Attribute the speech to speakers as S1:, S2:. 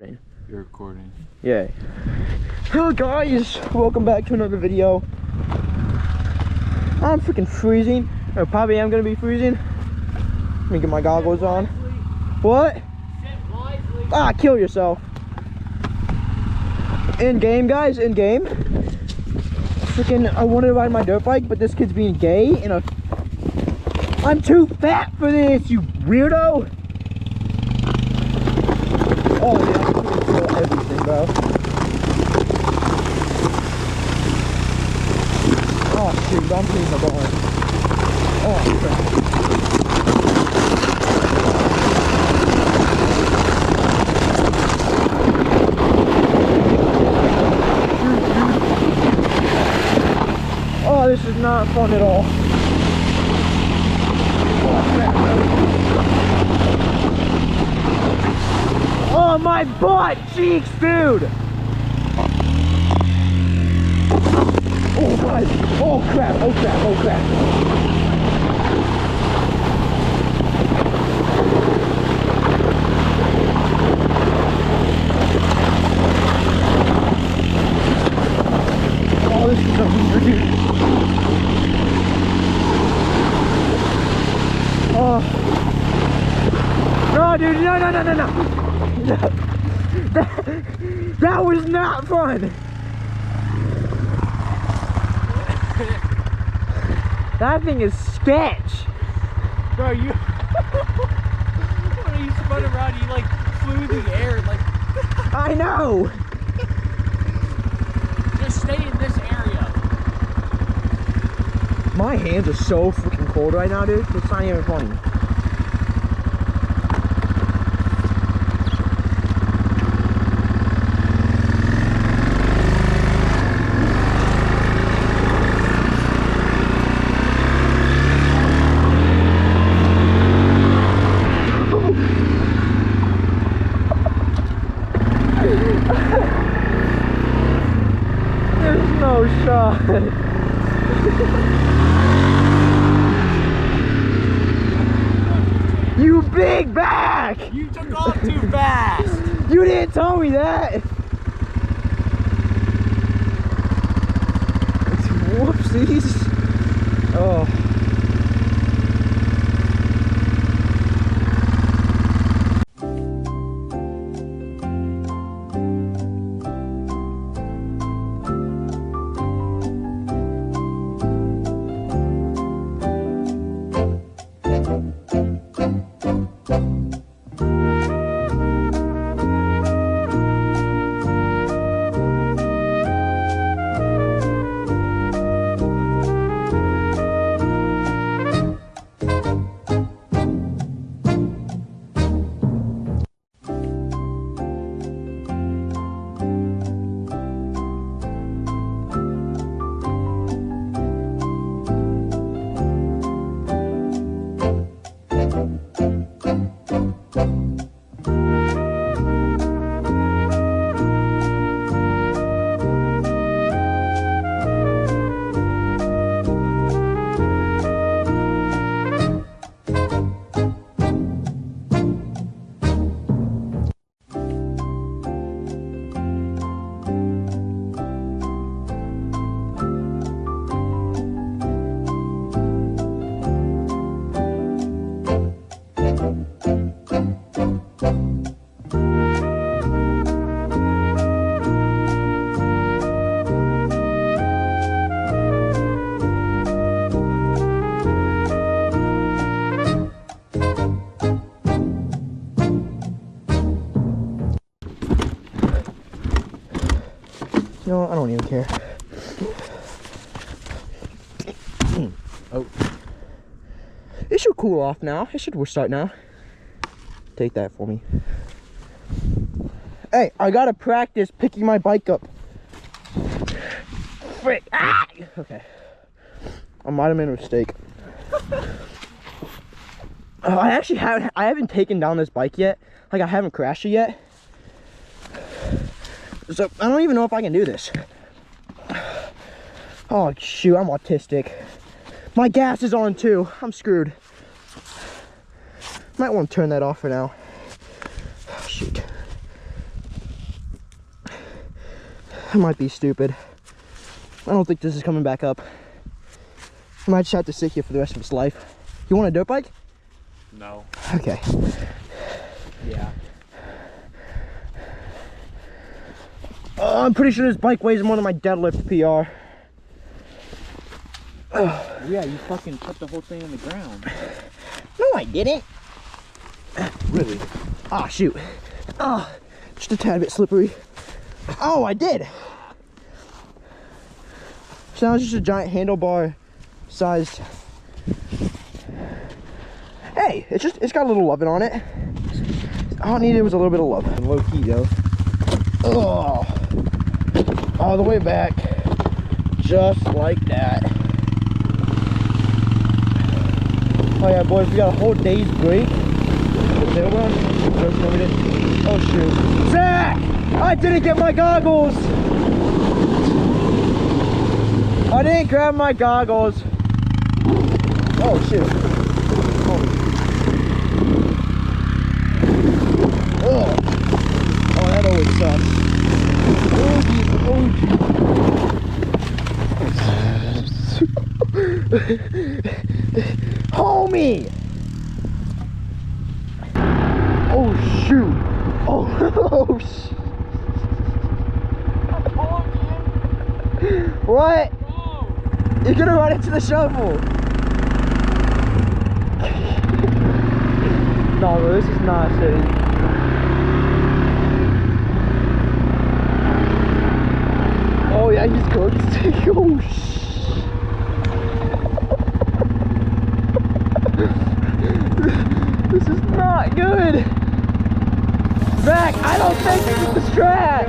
S1: You're recording.
S2: Yay. Hello guys, welcome back to another video. I'm freaking freezing. I probably am gonna be freezing. Let me get my goggles on. What? Ah, kill yourself. In game, guys, in game. Freaking, I wanted to ride my dirt bike, but this kid's being gay and I'm too fat for this, you weirdo. Oh yeah, I'm gonna kill everything, bro. Oh shoot, I'm hitting the ball. Oh crap. Oh, this is not fun at all. Oh crap. Oh, my butt cheeks, dude! Oh my, oh crap, oh crap, oh crap. Oh, this is so weird, dude. Oh. No, dude, no. That was not fun. That thing is sketch.
S1: Bro, you when you spun around, you like flew through the air like
S2: I know.
S1: just stay in this area.
S2: My hands are so freaking cold right now, dude. It's not even funny. There's no shot. You big back!
S1: You took off too fast.
S2: You didn't tell me that. Whoopsies. Oh. You know what? I don't even care. Oh. It should cool off now. It should start now. Take that for me. Hey, I gotta practice picking my bike up. Frick. Ah! Okay. I might have made a mistake. I haven't taken down this bike yet. Like, I haven't crashed it yet. So I don't even know if I can do this. Oh shoot, I'm autistic. My gas is on too. I'm screwed. Might want to turn that off for now. Oh, shoot. That might be stupid. I don't think this is coming back up. I might just have to sit here for the rest of its life. You want a dirt bike?
S1: No.
S2: Okay.
S1: Yeah.
S2: Oh, I'm pretty sure this bike weighs more than my deadlift PR.
S1: Yeah, you fucking put the whole thing on the ground.
S2: No, I didn't.
S1: Really?
S2: Ah, shoot. Oh, just a tad bit slippery. Oh, I did. So now it's just a giant handlebar sized. Hey, it's got a little loving on it. All it needed was a little bit of love.
S1: Low key though.
S2: Oh, all the way back, just like that. Oh yeah, boys, we got a whole day's break. Oh shoot. Zach! I didn't get my goggles! I didn't grab my goggles. Oh shoot. Oh, oh that always sucks. Homie! Oh shoot! Oh, shit! What? You're gonna run into the shovel! No, bro, this is not safe. Oh yeah, he's cooked. Oh shit! This is not good. Zach, I don't think this is the strat.